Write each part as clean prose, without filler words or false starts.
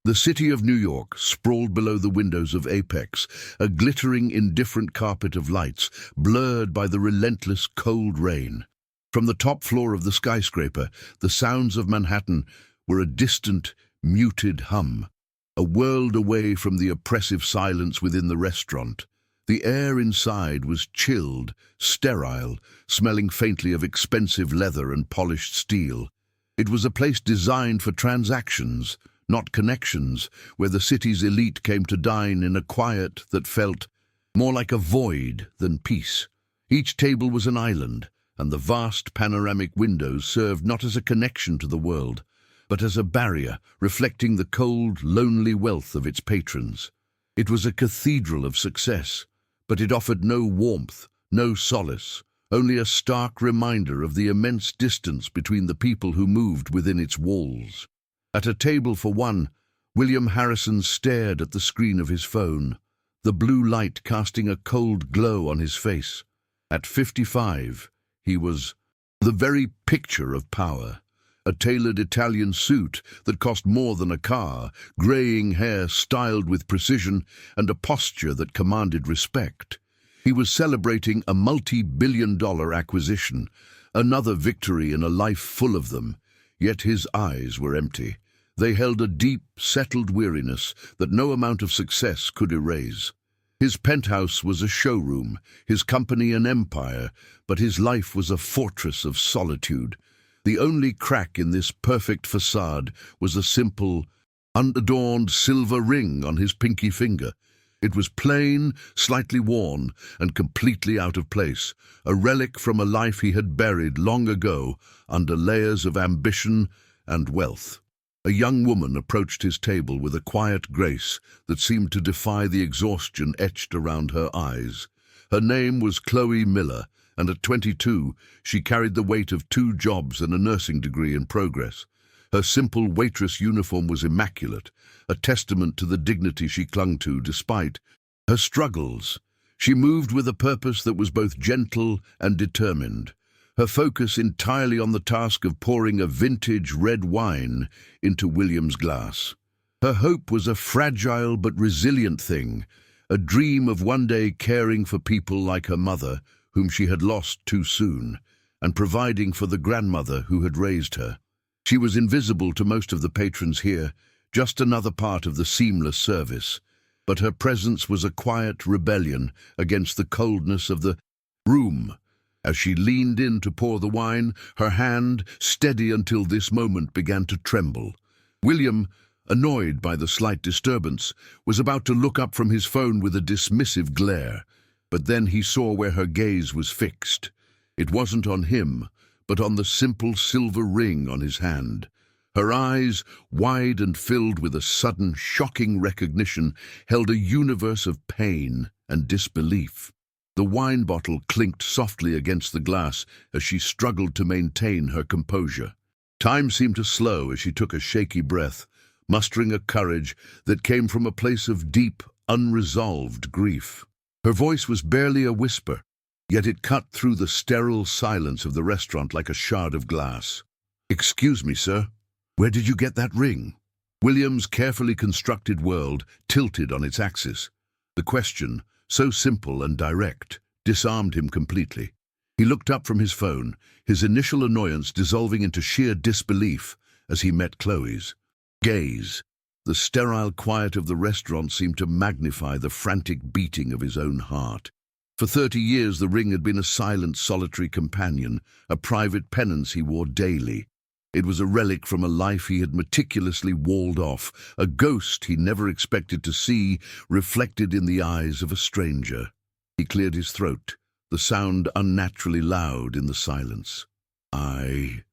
The city of New York sprawled below the windows of Apex, a glittering, indifferent carpet of lights, blurred by the relentless cold rain. From the top floor of the skyscraper, the sounds of Manhattan were a distant, muted hum, a world away from the oppressive silence within the restaurant. The air inside was chilled, sterile, smelling faintly of expensive leather and polished steel. It was a place designed for transactions, not connections, where the city's elite came to dine in a quiet that felt more like a void than peace. Each table was an island, and the vast panoramic windows served not as a connection to the world, but as a barrier reflecting the cold, lonely wealth of its patrons. It was a cathedral of success, but it offered no warmth, no solace, only a stark reminder of the immense distance between the people who moved within its walls. At a table for one, William Harrison stared at the screen of his phone, the blue light casting a cold glow on his face. At 55, he was the very picture of power. A tailored Italian suit that cost more than a car, graying hair styled with precision, and a posture that commanded respect. He was celebrating a multi-billion-dollar acquisition, another victory in a life full of them, yet his eyes were empty. They held a deep, settled weariness that no amount of success could erase. His penthouse was a showroom, his company an empire, but his life was a fortress of solitude. The only crack in this perfect facade was a simple, unadorned silver ring on his pinky finger. It was plain, slightly worn, and completely out of place, a relic from a life he had buried long ago under layers of ambition and wealth. A young woman approached his table with a quiet grace that seemed to defy the exhaustion etched around her eyes. Her name was Chloe Miller, and at 22, she carried the weight of 2 jobs and a nursing degree in progress. Her simple waitress uniform was immaculate, a testament to the dignity she clung to despite her struggles. She moved with a purpose that was both gentle and determined, her focus entirely on the task of pouring a vintage red wine into William's glass. Her hope was a fragile but resilient thing, a dream of one day caring for people like her mother, whom she had lost too soon, and providing for the grandmother who had raised her. She was invisible to most of the patrons here, just another part of the seamless service, but her presence was a quiet rebellion against the coldness of the room. As she leaned in to pour the wine, her hand, steady until this moment, began to tremble. William, annoyed by the slight disturbance, was about to look up from his phone with a dismissive glare, but then he saw where her gaze was fixed. It wasn't on him, but on the simple silver ring on his hand. Her eyes, wide and filled with a sudden, shocking recognition, held a universe of pain and disbelief. The wine bottle clinked softly against the glass as she struggled to maintain her composure. Time seemed to slow as she took a shaky breath, mustering a courage that came from a place of deep, unresolved grief. Her voice was barely a whisper, yet it cut through the sterile silence of the restaurant like a shard of glass. "Excuse me, sir. Where did you get that ring?" William's carefully constructed world tilted on its axis. The question, so simple and direct, disarmed him completely. He looked up from his phone, his initial annoyance dissolving into sheer disbelief as he met Chloe's gaze. The sterile quiet of the restaurant seemed to magnify the frantic beating of his own heart. For 30 years the ring had been a silent, solitary companion, a private penance he wore daily. It was a relic from a life he had meticulously walled off, a ghost he never expected to see reflected in the eyes of a stranger. He cleared his throat, the sound unnaturally loud in the silence. I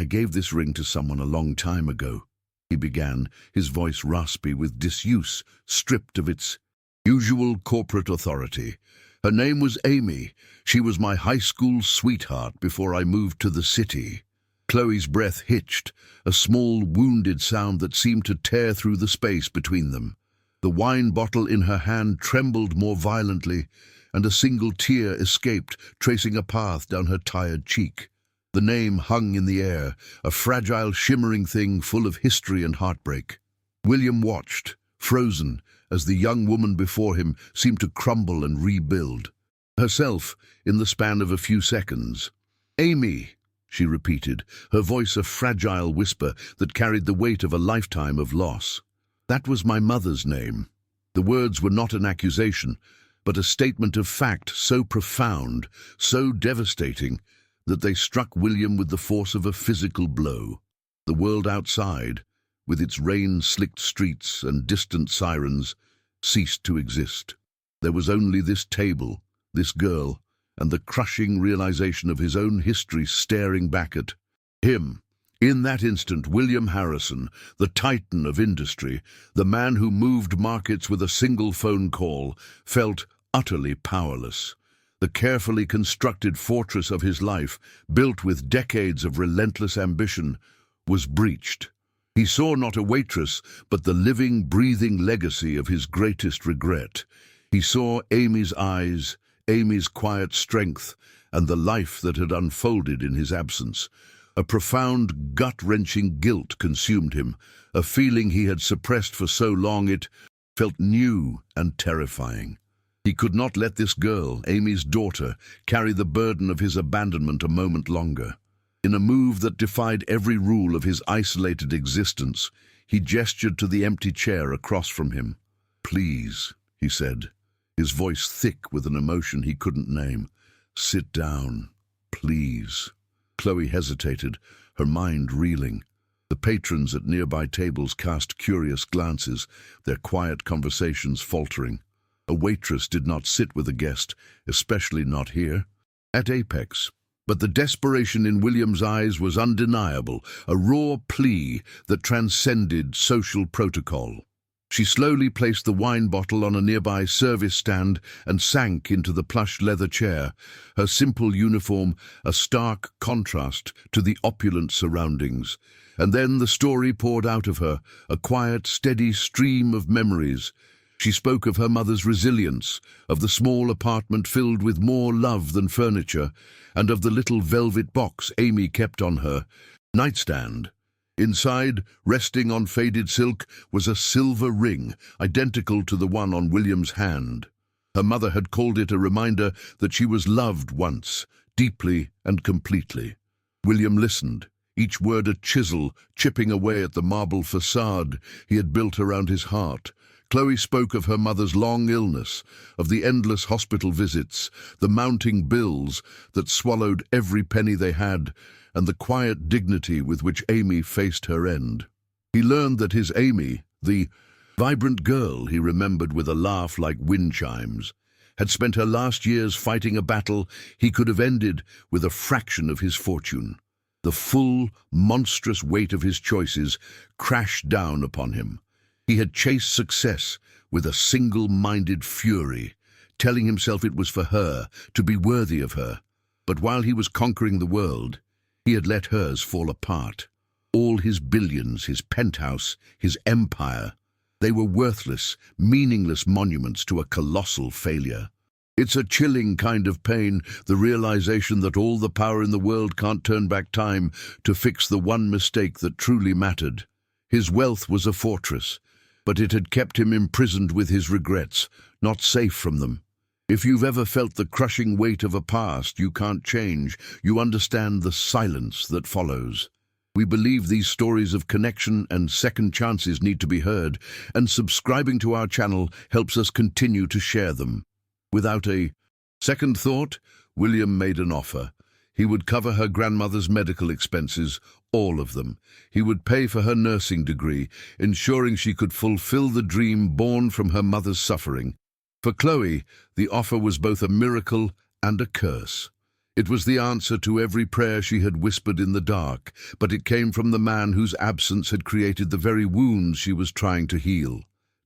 gave this ring to someone a long time ago," he began, his voice raspy with disuse, stripped of its usual corporate authority. "Her name was Amy. She was my high school sweetheart before I moved to the city." Chloe's breath hitched, a small, wounded sound that seemed to tear through the space between them. The wine bottle in her hand trembled more violently, and a single tear escaped, tracing a path down her tired cheek. The name hung in the air, a fragile, shimmering thing full of history and heartbreak. William watched, frozen, as the young woman before him seemed to crumble and rebuild. Herself, in the span of a few seconds. "Amy," she repeated, her voice a fragile whisper that carried the weight of a lifetime of loss. "That was my mother's name." The words were not an accusation, but a statement of fact so profound, so devastating, that they struck William with the force of a physical blow. The world outside, with its rain-slicked streets and distant sirens, ceased to exist. There was only this table, this girl, and the crushing realization of his own history staring back at him. In that instant, William Harrison, the titan of industry, the man who moved markets with a single phone call, felt utterly powerless. The carefully constructed fortress of his life, built with decades of relentless ambition, was breached. He saw not a waitress, but the living, breathing legacy of his greatest regret. He saw Amy's eyes, Amy's quiet strength, and the life that had unfolded in his absence. A profound, gut-wrenching guilt consumed him, a feeling he had suppressed for so long it felt new and terrifying. He could not let this girl, Amy's daughter, carry the burden of his abandonment a moment longer. In a move that defied every rule of his isolated existence, he gestured to the empty chair across from him. "Please," he said, his voice thick with an emotion he couldn't name. "Sit down, please." Chloe hesitated, her mind reeling. The patrons at nearby tables cast curious glances, their quiet conversations faltering. A waitress did not sit with a guest, especially not here, at Apex. But the desperation in William's eyes was undeniable, a raw plea that transcended social protocol. She slowly placed the wine bottle on a nearby service stand and sank into the plush leather chair, her simple uniform a stark contrast to the opulent surroundings. And then the story poured out of her, a quiet, steady stream of memories. She spoke of her mother's resilience, of the small apartment filled with more love than furniture, and of the little velvet box Amy kept on her nightstand. Inside, resting on faded silk, was a silver ring, identical to the one on William's hand. Her mother had called it a reminder that she was loved once, deeply and completely. William listened, each word a chisel chipping away at the marble facade he had built around his heart. Chloe spoke of her mother's long illness, of the endless hospital visits, the mounting bills that swallowed every penny they had, and the quiet dignity with which Amy faced her end. He learned that his Amy, the vibrant girl he remembered with a laugh like wind chimes, had spent her last years fighting a battle he could have ended with a fraction of his fortune. The full, monstrous weight of his choices crashed down upon him. He had chased success with a single-minded fury, telling himself it was for her, to be worthy of her. But while he was conquering the world, he had let hers fall apart. All his billions, his penthouse, his empire, they were worthless, meaningless monuments to a colossal failure. It's a chilling kind of pain, the realization that all the power in the world can't turn back time to fix the one mistake that truly mattered. His wealth was a fortress, but it had kept him imprisoned with his regrets, not safe from them. If you've ever felt the crushing weight of a past you can't change, you understand the silence that follows. We believe these stories of connection and second chances need to be heard, and subscribing to our channel helps us continue to share them. Without a second thought, William made an offer. He would cover her grandmother's medical expenses, all of them. He would pay for her nursing degree, ensuring she could fulfill the dream born from her mother's suffering. For Chloe, the offer was both a miracle and a curse. It was the answer to every prayer she had whispered in the dark, but it came from the man whose absence had created the very wounds she was trying to heal.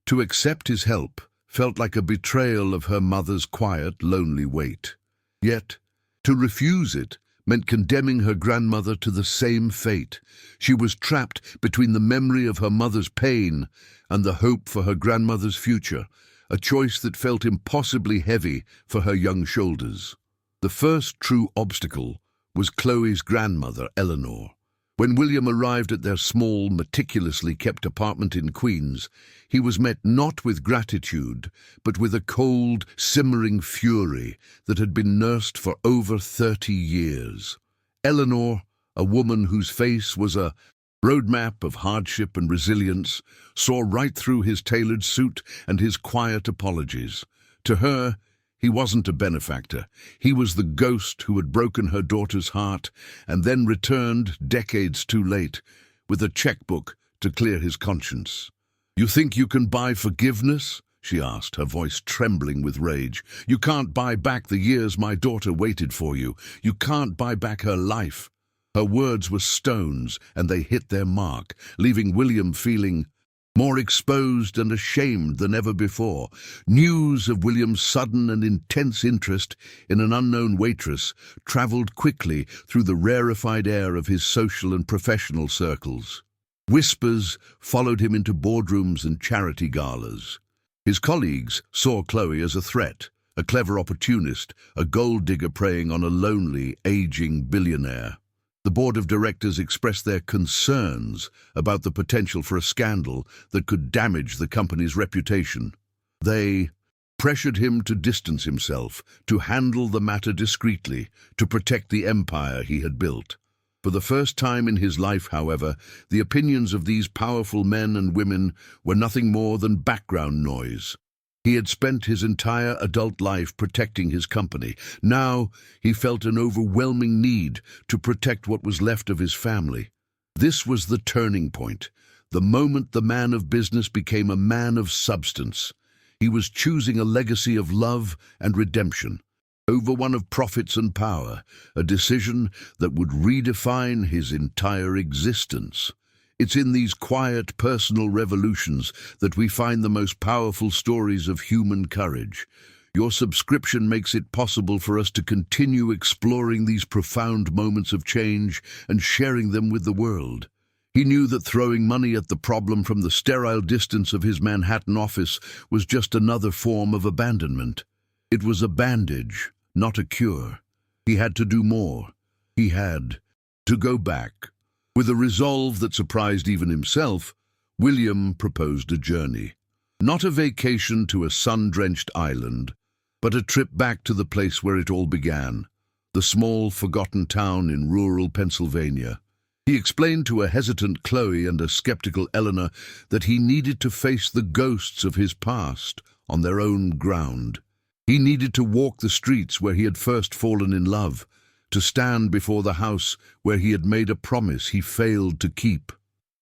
To accept his help felt like a betrayal of her mother's quiet, lonely weight. Yet, to refuse it meant condemning her grandmother to the same fate. She was trapped between the memory of her mother's pain and the hope for her grandmother's future, a choice that felt impossibly heavy for her young shoulders. The first true obstacle was Chloe's grandmother, Eleanor. When William arrived at their small, meticulously kept apartment in Queens, he was met not with gratitude, but with a cold, simmering fury that had been nursed for over 30 years. Eleanor, a woman whose face was a roadmap of hardship and resilience, saw right through his tailored suit and his quiet apologies. To her, he wasn't a benefactor. He was the ghost who had broken her daughter's heart and then returned, decades too late, with a checkbook to clear his conscience. "You think you can buy forgiveness?" she asked, her voice trembling with rage. "You can't buy back the years my daughter waited for you. You can't buy back her life." Her words were stones, and they hit their mark, leaving William feeling more exposed and ashamed than ever before. News of William's sudden and intense interest in an unknown waitress traveled quickly through the rarefied air of his social and professional circles. Whispers followed him into boardrooms and charity galas. His colleagues saw Chloe as a threat, a clever opportunist, a gold digger preying on a lonely, aging billionaire. The board of directors expressed their concerns about the potential for a scandal that could damage the company's reputation. They pressured him to distance himself, to handle the matter discreetly, to protect the empire he had built. For the first time in his life, however, the opinions of these powerful men and women were nothing more than background noise. He had spent his entire adult life protecting his company. Now he felt an overwhelming need to protect what was left of his family. This was the turning point, the moment the man of business became a man of substance. He was choosing a legacy of love and redemption over one of profits and power, a decision that would redefine his entire existence. It's in these quiet, personal revolutions that we find the most powerful stories of human courage. Your subscription makes it possible for us to continue exploring these profound moments of change and sharing them with the world. He knew that throwing money at the problem from the sterile distance of his Manhattan office was just another form of abandonment. It was a bandage, not a cure. He had to do more. He had to go back. With a resolve that surprised even himself, William proposed a journey. Not a vacation to a sun-drenched island, but a trip back to the place where it all began, the small, forgotten town in rural Pennsylvania. He explained to a hesitant Chloe and a skeptical Eleanor that he needed to face the ghosts of his past on their own ground. He needed to walk the streets where he had first fallen in love, to stand before the house where he had made a promise he failed to keep.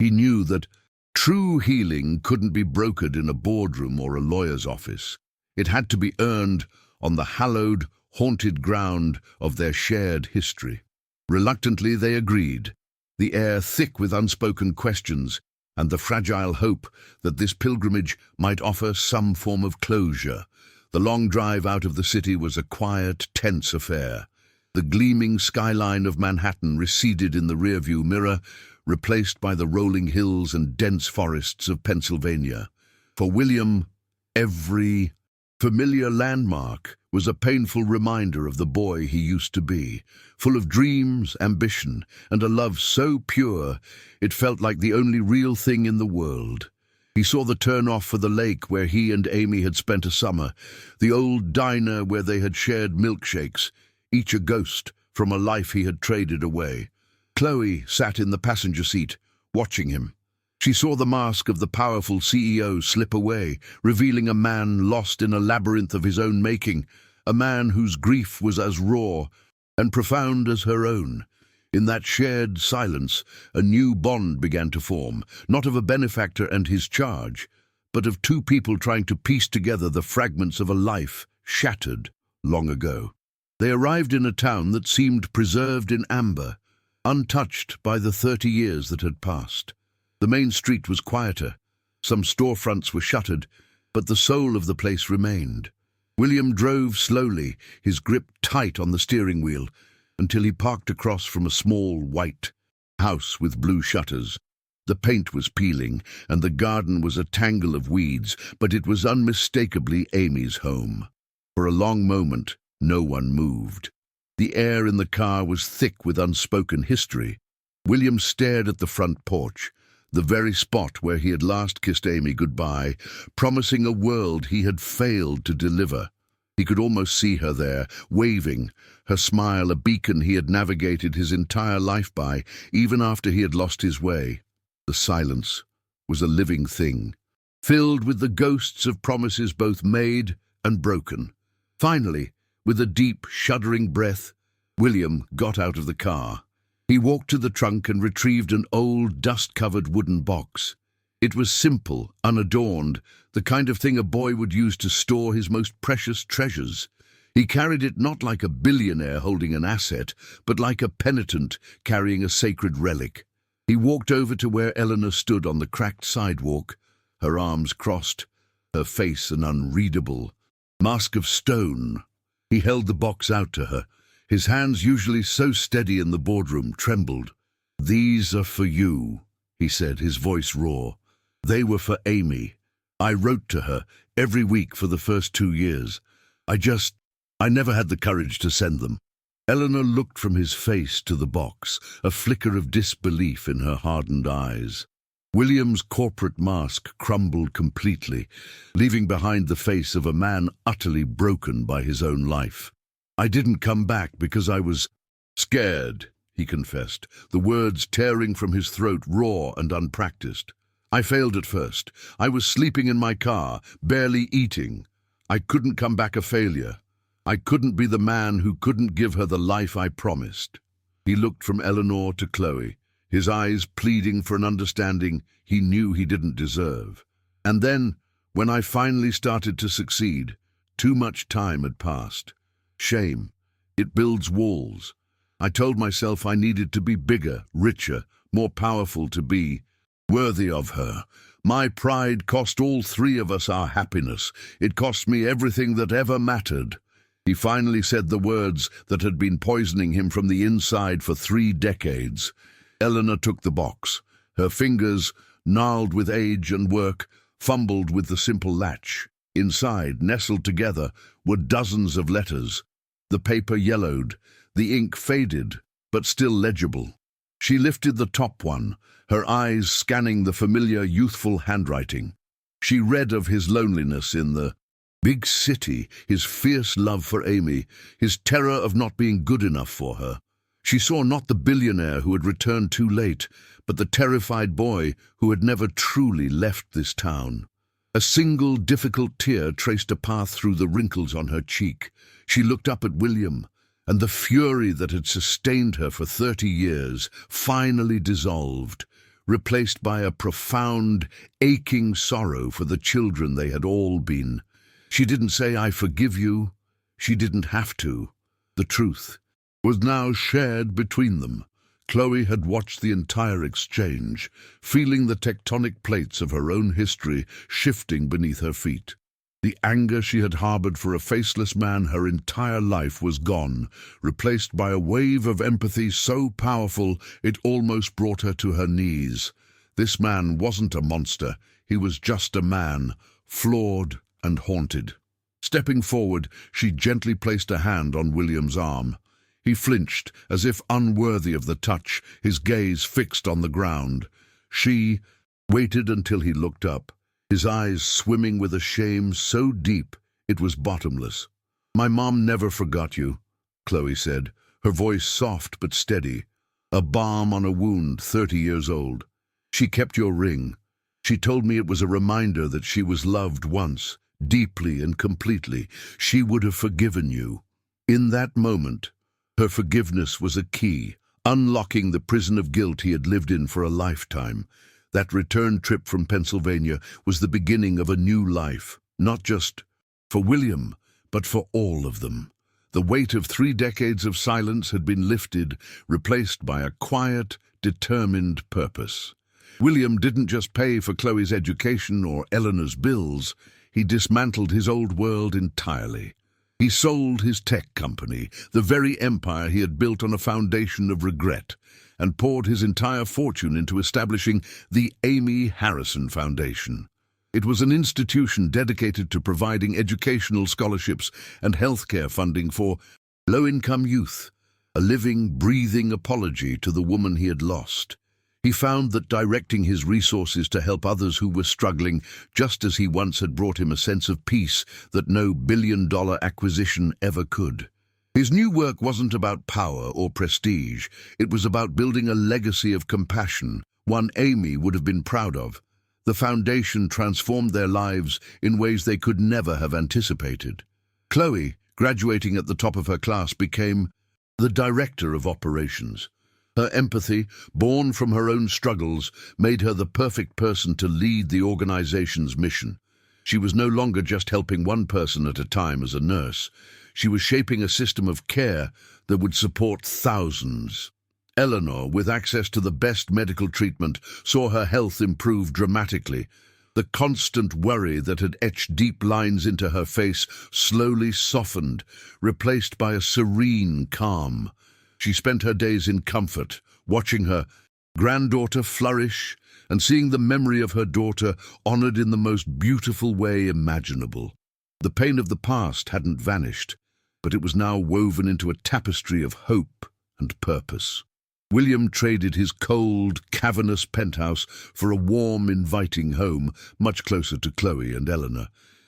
He knew that true healing couldn't be brokered in a boardroom or a lawyer's office. It had to be earned on the hallowed, haunted ground of their shared history. Reluctantly, they agreed, the air thick with unspoken questions and the fragile hope that this pilgrimage might offer some form of closure. The long drive out of the city was a quiet, tense affair. The gleaming skyline of Manhattan receded in the rearview mirror, replaced by the rolling hills and dense forests of Pennsylvania. For William, every familiar landmark was a painful reminder of the boy he used to be, full of dreams, ambition, and a love so pure it felt like the only real thing in the world. He saw the turn-off for the lake where he and Amy had spent a summer, the old diner where they had shared milkshakes, each a ghost from a life he had traded away. Chloe sat in the passenger seat, watching him. She saw the mask of the powerful CEO slip away, revealing a man lost in a labyrinth of his own making, a man whose grief was as raw and profound as her own. In that shared silence, a new bond began to form, not of a benefactor and his charge, but of two people trying to piece together the fragments of a life shattered long ago. They arrived in a town that seemed preserved in amber, untouched by the 30 years that had passed. The main street was quieter. Some storefronts were shuttered, but the soul of the place remained. William drove slowly, his grip tight on the steering wheel, until he parked across from a small, white house with blue shutters. The paint was peeling, and the garden was a tangle of weeds, but it was unmistakably Amy's home. For a long moment, no one moved. The air in the car was thick with unspoken history. William stared at the front porch, the very spot where he had last kissed Amy goodbye, promising a world he had failed to deliver. He could almost see her there, waving, her smile a beacon he had navigated his entire life by, even after he had lost his way. The silence was a living thing, filled with the ghosts of promises both made and broken. Finally, with a deep, shuddering breath, William got out of the car. He walked to the trunk and retrieved an old, dust-covered wooden box. It was simple, unadorned, the kind of thing a boy would use to store his most precious treasures. He carried it not like a billionaire holding an asset, but like a penitent carrying a sacred relic. He walked over to where Eleanor stood on the cracked sidewalk, her arms crossed, her face an unreadable mask of stone. He held the box out to her. His hands, usually so steady in the boardroom, trembled. "These are for you," he said, his voice raw. "They were for Amy. I wrote to her every week for the first 2 years. I never had the courage to send them." Eleanor looked from his face to the box, a flicker of disbelief in her hardened eyes. William's corporate mask crumbled completely, leaving behind the face of a man utterly broken by his own life. "I didn't come back because I was scared," he confessed, the words tearing from his throat raw and unpracticed. "I failed at first. I was sleeping in my car, barely eating. I couldn't come back a failure. I couldn't be the man who couldn't give her the life I promised." He looked from Eleanor to Chloe, his eyes pleading for an understanding he knew he didn't deserve. "And then, when I finally started to succeed, too much time had passed. Shame. It builds walls. I told myself I needed to be bigger, richer, more powerful to be worthy of her. My pride cost all 3 of us our happiness. It cost me everything that ever mattered." He finally said the words that had been poisoning him from the inside for 3 decades. Eleanor took the box. Her fingers, gnarled with age and work, fumbled with the simple latch. Inside, nestled together, were dozens of letters. The paper yellowed, the ink faded, but still legible. She lifted the top one, her eyes scanning the familiar youthful handwriting. She read of his loneliness in the big city, his fierce love for Amy, his terror of not being good enough for her. She saw not the billionaire who had returned too late, but the terrified boy who had never truly left this town. A single difficult tear traced a path through the wrinkles on her cheek. She looked up at William, and the fury that had sustained her for 30 years finally dissolved, replaced by a profound, aching sorrow for the children they had all been. She didn't say, "I forgive you." She didn't have to. The truth was now shared between them. Chloe had watched the entire exchange, feeling the tectonic plates of her own history shifting beneath her feet. The anger she had harbored for a faceless man her entire life was gone, replaced by a wave of empathy so powerful it almost brought her to her knees. This man wasn't a monster. He was just a man, flawed and haunted. Stepping forward, she gently placed a hand on William's arm. He flinched, as if unworthy of the touch, his gaze fixed on the ground. She waited until he looked up, his eyes swimming with a shame so deep it was bottomless. "My mom never forgot you," Chloe said, her voice soft but steady, a balm on a wound 30 years old. "She kept your ring. She told me it was a reminder that she was loved once, deeply and completely. She would have forgiven you." In that moment, her forgiveness was a key, unlocking the prison of guilt he had lived in for a lifetime. That return trip from Pennsylvania was the beginning of a new life, not just for William, but for all of them. The weight of 3 decades of silence had been lifted, replaced by a quiet, determined purpose. William didn't just pay for Chloe's education or Eleanor's bills. He dismantled his old world entirely. He sold his tech company, the very empire he had built on a foundation of regret, and poured his entire fortune into establishing the Amy Harrison Foundation. It was an institution dedicated to providing educational scholarships and healthcare funding for low-income youth, a living, breathing apology to the woman he had lost. He found that directing his resources to help others who were struggling, just as he once had brought him a sense of peace that no billion-dollar acquisition ever could. His new work wasn't about power or prestige. It was about building a legacy of compassion, one Amy would have been proud of. The foundation transformed their lives in ways they could never have anticipated. Chloe, graduating at the top of her class, became the director of operations. Her empathy, born from her own struggles, made her the perfect person to lead the organization's mission. She was no longer just helping one person at a time as a nurse. She was shaping a system of care that would support thousands. Eleanor, with access to the best medical treatment, saw her health improve dramatically. The constant worry that had etched deep lines into her face slowly softened, replaced by a serene calm. She spent her days in comfort, watching her granddaughter flourish and seeing the memory of her daughter honored in the most beautiful way imaginable. The pain of the past hadn't vanished, but it was now woven into a tapestry of hope and purpose. William traded his cold, cavernous penthouse for a warm, inviting home, much closer to Chloe and Eleanor.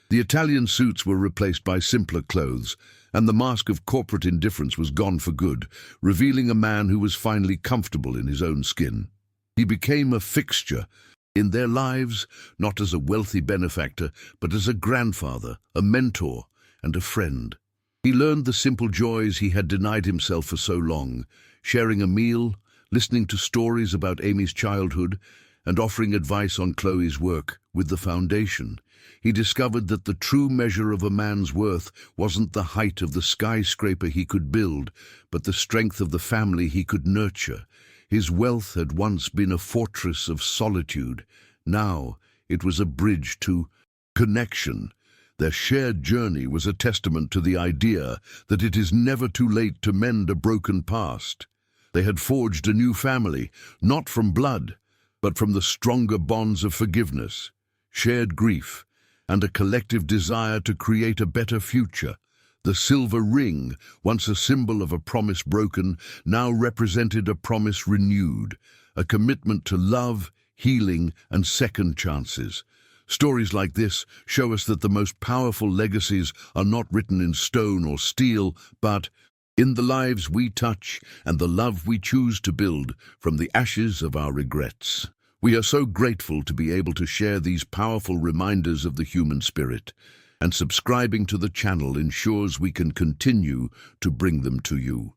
The Italian suits were replaced by simpler clothes, and the mask of corporate indifference was gone for good, revealing a man who was finally comfortable in his own skin. He became a fixture in their lives, not as a wealthy benefactor, but as a grandfather, a mentor, and a friend. He learned the simple joys he had denied himself for so long, sharing a meal, listening to stories about Amy's childhood, and offering advice on Chloe's work with the foundation. He discovered that the true measure of a man's worth wasn't the height of the skyscraper he could build, but the strength of the family he could nurture. His wealth had once been a fortress of solitude. Now it was a bridge to connection. Their shared journey was a testament to the idea that it is never too late to mend a broken past. They had forged a new family, not from blood, but from the stronger bonds of forgiveness, shared grief, and a collective desire to create a better future. The silver ring, once a symbol of a promise broken, now represented a promise renewed, a commitment to love, healing, and second chances. Stories like this show us that the most powerful legacies are not written in stone or steel, but in the lives we touch and the love we choose to build from the ashes of our regrets. We are so grateful to be able to share these powerful reminders of the human spirit, and subscribing to the channel ensures we can continue to bring them to you.